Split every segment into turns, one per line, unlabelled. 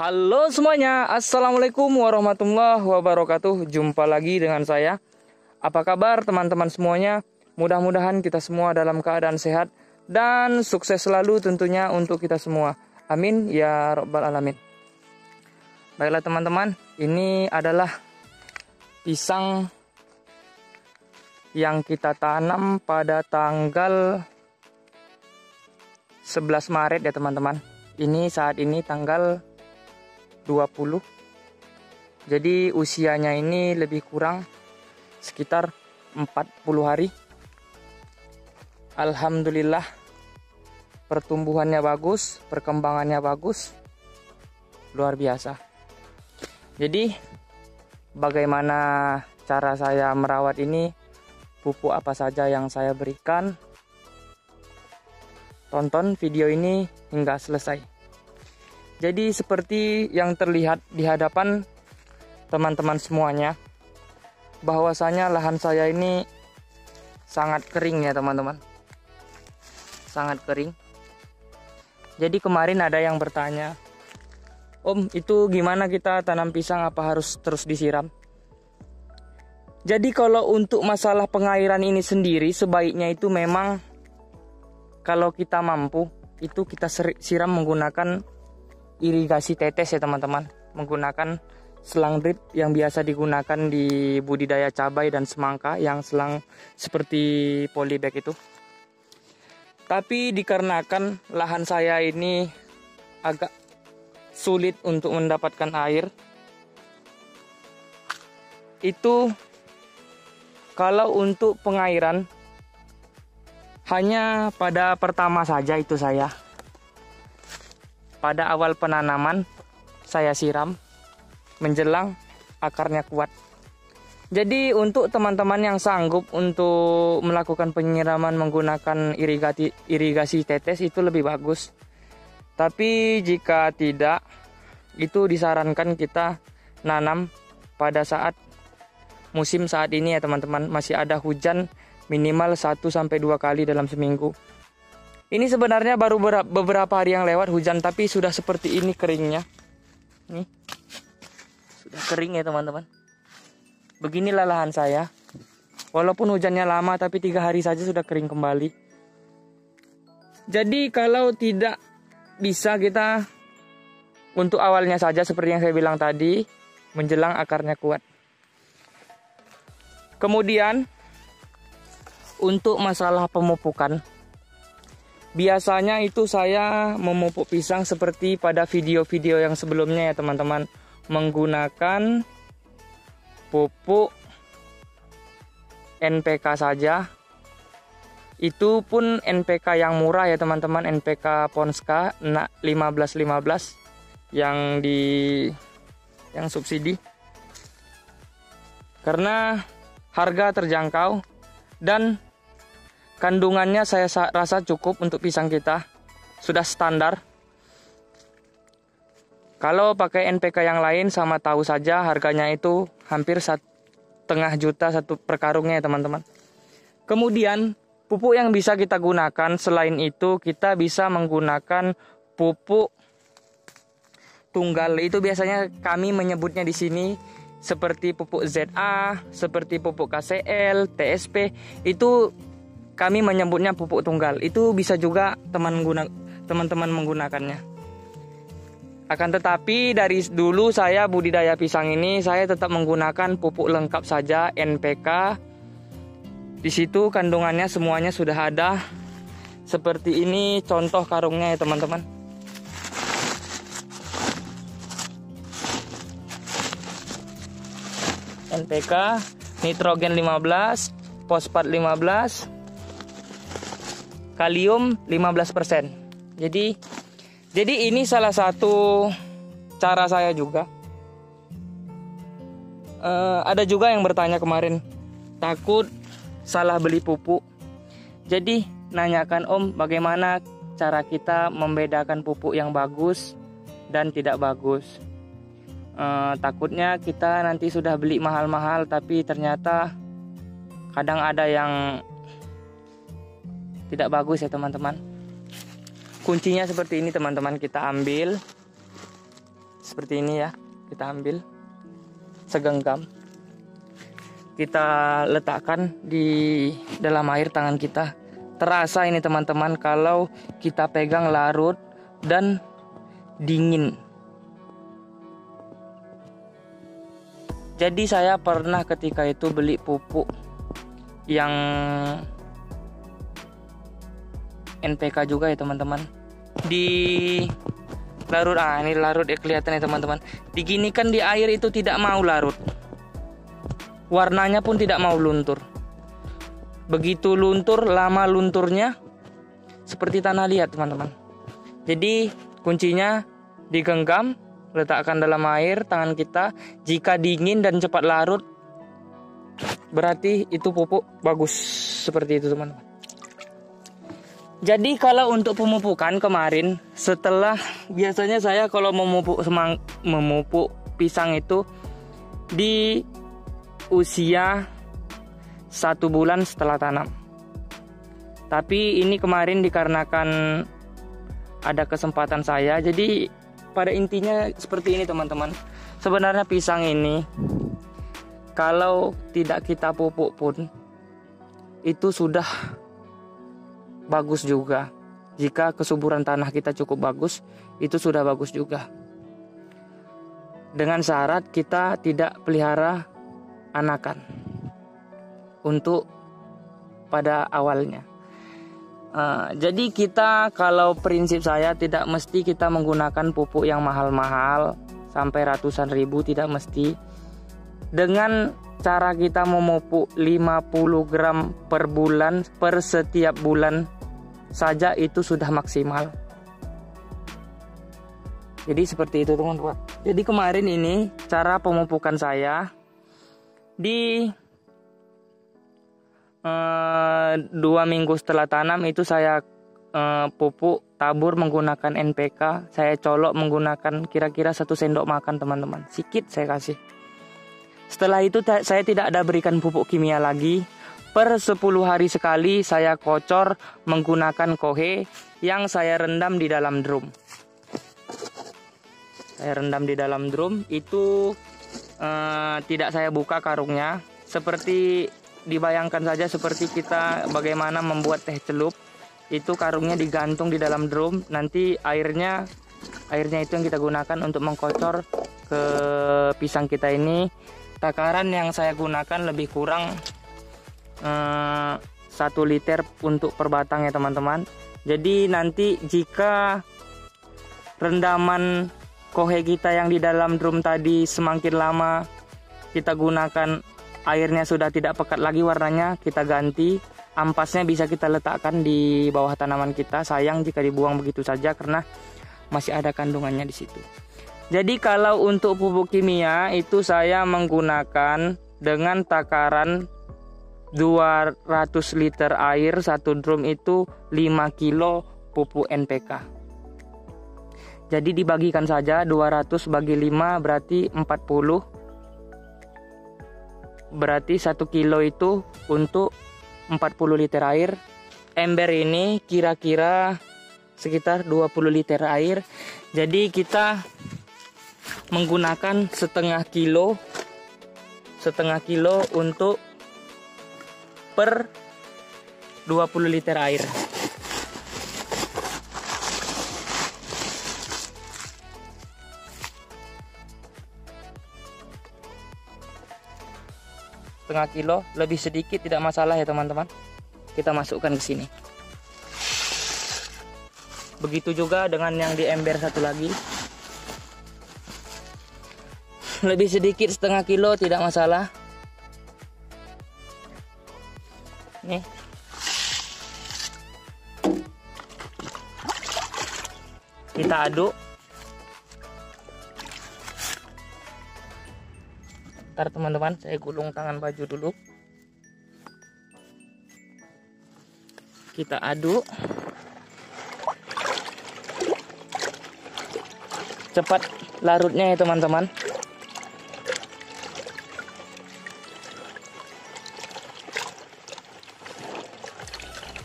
Halo semuanya, Assalamualaikum warahmatullahi wabarakatuh. Jumpa lagi dengan saya. Apa kabar teman-teman semuanya? Mudah-mudahan kita semua dalam keadaan sehat dan sukses selalu tentunya untuk kita semua. Amin ya rabbal alamin. Baiklah teman-teman, ini adalah pisang yang kita tanam pada tanggal 11 Maret ya teman-teman. Ini saat ini tanggal 20. Jadi usianya ini lebih kurang sekitar 40 hari. Alhamdulillah pertumbuhannya bagus, perkembangannya bagus. Luar biasa. Jadi bagaimana cara saya merawat ini? Pupuk apa saja yang saya berikan? Tonton video ini hingga selesai. Jadi seperti yang terlihat di hadapan teman-teman semuanya, bahwasanya lahan saya ini sangat kering ya teman-teman. Sangat kering. Jadi kemarin ada yang bertanya, "Om, itu gimana kita tanam pisang, apa harus terus disiram?" Jadi kalau untuk masalah pengairan ini sendiri, sebaiknya itu memang kalau kita mampu, itu kita siram menggunakan irigasi tetes ya teman-teman, menggunakan selang drip yang biasa digunakan di budidaya cabai dan semangka, yang selang seperti polybag itu. Tapi dikarenakan lahan saya ini agak sulit untuk mendapatkan air, itu kalau untuk pengairan hanya pada pertama saja itu saya. Pada awal penanaman saya siram, menjelang akarnya kuat. Jadi untuk teman-teman yang sanggup untuk melakukan penyiraman menggunakan irigasi tetes itu lebih bagus. Tapi jika tidak, itu disarankan kita nanam pada saat musim saat ini ya teman-teman. Masih ada hujan minimal 1-2 kali dalam seminggu. Ini sebenarnya baru beberapa hari yang lewat hujan, tapi sudah seperti ini keringnya. Nih, sudah kering ya teman-teman. Beginilah lahan saya. Walaupun hujannya lama, tapi 3 hari saja sudah kering kembali. Jadi kalau tidak bisa kita, untuk awalnya saja seperti yang saya bilang tadi, menjelang akarnya kuat. Kemudian untuk masalah pemupukan, biasanya itu saya memupuk pisang seperti pada video-video yang sebelumnya ya teman-teman, menggunakan pupuk NPK saja. Itu pun NPK yang murah ya teman-teman, NPK Ponska 1515 yang subsidi. Karena harga terjangkau dan kandungannya saya rasa cukup untuk pisang kita, sudah standar. Kalau pakai NPK yang lain sama tahu saja harganya itu hampir 1,5 juta satu per karungnya ya teman-teman. Kemudian pupuk yang bisa kita gunakan selain itu, kita bisa menggunakan pupuk tunggal. Itu biasanya kami menyebutnya di sini seperti pupuk ZA, seperti pupuk KCL, TSP. Itu kami menyebutnya pupuk tunggal. Itu bisa juga teman-teman menggunakannya. Akan tetapi dari dulu saya budidaya pisang ini, saya tetap menggunakan pupuk lengkap saja, NPK. Di situ kandungannya semuanya sudah ada. Seperti ini contoh karungnya ya teman-teman. NPK, nitrogen 15, fosfat 15, kalium 15%. Jadi ini salah satu cara saya juga. Ada juga yang bertanya kemarin, takut salah beli pupuk. Jadi nanyakan, "Om, bagaimana cara kita membedakan pupuk yang bagus dan tidak bagus?" Takutnya kita nanti sudah beli mahal-mahal, tapi ternyata kadang ada yang tidak bagus ya teman-teman. Kuncinya seperti ini teman-teman, kita ambil seperti ini ya. Kita ambil segenggam, kita letakkan di dalam air tangan kita. Terasa ini teman-teman kalau kita pegang larut dan dingin. Jadi saya pernah ketika itu beli pupuk yang NPK juga ya teman-teman. Di larut, ini larut ya, kelihatan ya teman-teman. Diginikan di air itu tidak mau larut. Warnanya pun tidak mau luntur. Begitu luntur, lama lunturnya seperti tanah liat teman-teman. Jadi kuncinya digenggam, letakkan dalam air tangan kita. Jika dingin dan cepat larut, berarti itu pupuk bagus. Seperti itu teman-teman. Jadi kalau untuk pemupukan kemarin, setelah biasanya saya kalau memupuk pisang itu di usia 1 bulan setelah tanam. Tapi ini kemarin dikarenakan ada kesempatan saya. Jadi pada intinya seperti ini teman-teman. Sebenarnya pisang ini kalau tidak kita pupuk pun itu sudah bagus juga. Jika kesuburan tanah kita cukup bagus, itu sudah bagus juga. Dengan syarat kita tidak pelihara anakan untuk pada awalnya. Jadi kita, kalau prinsip saya, tidak mesti kita menggunakan pupuk yang mahal-mahal sampai ratusan ribu, tidak mesti. Dengan cara kita memupuk 50 gram per bulan, per setiap bulan saja itu sudah maksimal. Jadi seperti itu teman-teman. Jadi kemarin ini cara pemupukan saya di 2 minggu setelah tanam itu saya pupuk tabur menggunakan NPK. Saya colok menggunakan kira-kira 1 sendok makan teman-teman. Sikit saya kasih. Setelah itu saya tidak ada berikan pupuk kimia lagi. Per 10 hari sekali saya kocor menggunakan kohe yang saya rendam di dalam drum. Saya rendam di dalam drum itu tidak saya buka karungnya. Seperti dibayangkan saja seperti kita bagaimana membuat teh celup. Itu karungnya digantung di dalam drum. Nanti airnya itu yang kita gunakan untuk mengkocor ke pisang kita ini. Takaran yang saya gunakan lebih kurang 1 liter untuk per batang ya teman-teman. Jadi nanti jika rendaman kohe kita yang di dalam drum tadi semakin lama kita gunakan, airnya sudah tidak pekat lagi warnanya, kita ganti. Ampasnya bisa kita letakkan di bawah tanaman kita. Sayang jika dibuang begitu saja karena masih ada kandungannya di situ. Jadi kalau untuk pupuk kimia itu saya menggunakan dengan takaran 200 liter air, 1 drum itu 5 kilo pupuk NPK. Jadi dibagikan saja 200 bagi 5 berarti 40. Berarti 1 kilo itu untuk 40 liter air. Ember ini kira-kira sekitar 20 liter air. Jadi kita menggunakan setengah kilo untuk per 20 liter air. Setengah kilo, lebih sedikit tidak masalah ya teman-teman. Kita masukkan ke sini. Begitu juga dengan yang di ember satu lagi. Lebih sedikit setengah kilo tidak masalah. Nih. Kita aduk. Ntar teman-teman, saya gulung tangan baju dulu. Kita aduk. Cepat larutnya ya teman-teman.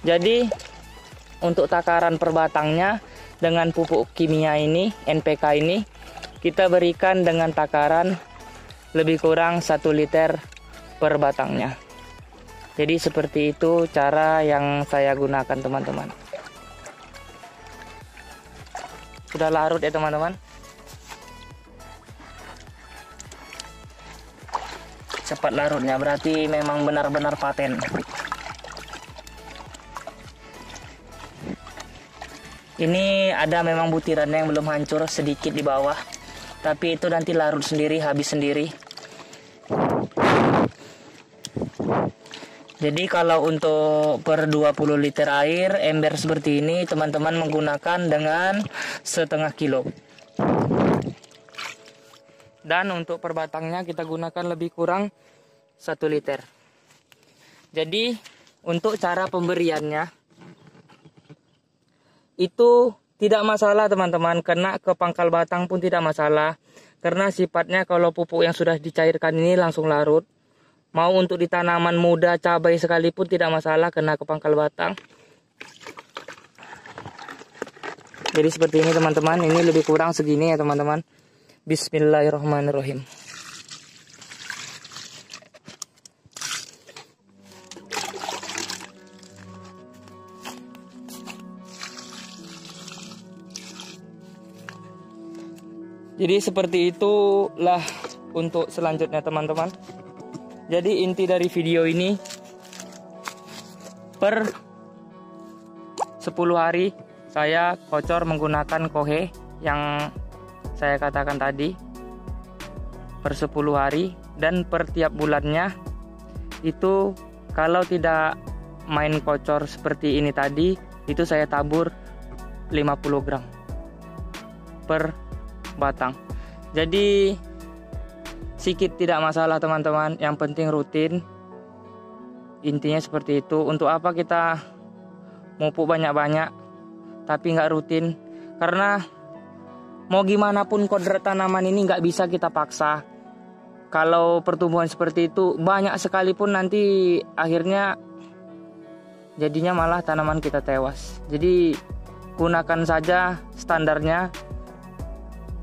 Jadi untuk takaran per batangnya dengan pupuk kimia ini, NPK ini, kita berikan dengan takaran lebih kurang 1 liter per batangnya. Jadi seperti itu cara yang saya gunakan teman-teman. Sudah larut ya teman-teman. Cepat larutnya, berarti memang benar-benar paten. Ini ada memang butirannya yang belum hancur sedikit di bawah, tapi itu nanti larut sendiri, habis sendiri. Jadi kalau untuk per 20 liter air ember seperti ini teman-teman menggunakan dengan setengah kilo. Dan untuk per batangnya kita gunakan lebih kurang 1 liter. Jadi untuk cara pemberiannya itu tidak masalah teman-teman, kena ke pangkal batang pun tidak masalah. Karena sifatnya kalau pupuk yang sudah dicairkan ini langsung larut. Mau untuk di tanaman muda, cabai sekalipun tidak masalah kena ke pangkal batang. Jadi seperti ini teman-teman, ini lebih kurang segini ya teman-teman. Bismillahirrahmanirrahim. Jadi seperti itulah untuk selanjutnya teman-teman. Jadi inti dari video ini, per 10 hari saya kocor menggunakan kohe yang saya katakan tadi. Per 10 hari dan per tiap bulannya itu kalau tidak main kocor seperti ini tadi, itu saya tabur 50 gram per batang. Jadi sedikit tidak masalah teman-teman, yang penting rutin. Intinya seperti itu. Untuk apa kita pupuk banyak-banyak tapi nggak rutin? Karena mau gimana pun kodrat tanaman ini nggak bisa kita paksa. Kalau pertumbuhan seperti itu banyak sekalipun nanti akhirnya jadinya malah tanaman kita tewas. Jadi gunakan saja standarnya,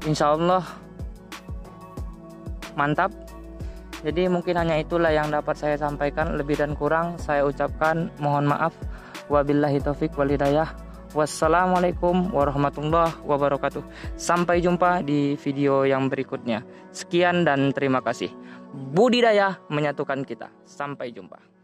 insya Allah mantap. Jadi mungkin hanya itulah yang dapat saya sampaikan. Lebih dan kurang saya ucapkan mohon maaf. Wabillahi taufik wal hidayah. Wassalamualaikum warahmatullahi wabarakatuh. Sampai jumpa di video yang berikutnya. Sekian dan terima kasih. Budidaya menyatukan kita. Sampai jumpa.